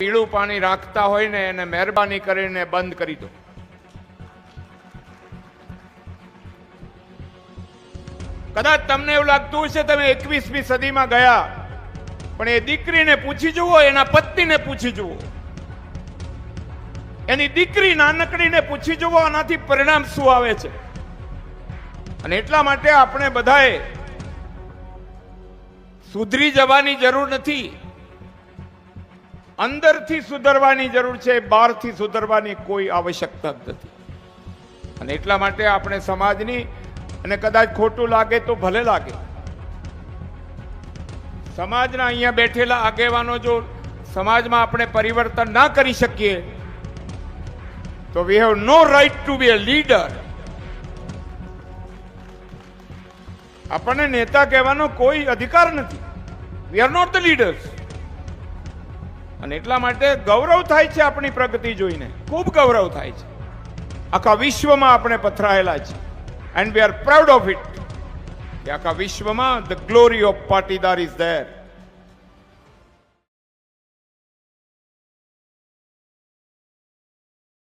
પીળું પાણી રાખતા હોય ને એને મહેરબાની કરીને બંધ કરી દો. કદાચ તમને એવું લાગતું હશે તમે 21મી સદીમાં ગયા, પણ એ દીકરીને પૂછી જુઓ, એના પત્નીને પૂછી જુઓ, એની દીકરી નાનકડીને પૂછી જુઓ, આનાથી પરિણામ શું આવે છે. અને એટલા માટે આપણે બધાએ સુધરી જવાની જરૂર નથી, અંદરથી સુધરવાની જરૂર છે, બહારથી સુધરવાની કોઈ આવશ્યકતા નથી. અને એટલા માટે આપણે સમાજની, અને કદાચ ખોટું લાગે તો ભલે લાગે, સમાજના અહીંયા બેઠેલા આગેવાનો જો સમાજમાં આપણે પરિવર્તન ના કરી શકીએ તો we have no right to be a leader. આપણને નેતા કહેવાનો કોઈ અધિકાર નથી. We are not the leaders. અને એટલા માટે ગૌરવ થાય છે આપણી પ્રગતિ જોઈને, ખૂબ ગૌરવ થાય છે. આખા વિશ્વમાં આપણે પથરાયેલા છે, and we are proud of it. કે આખા વિશ્વમાં the glory of Patidar is there.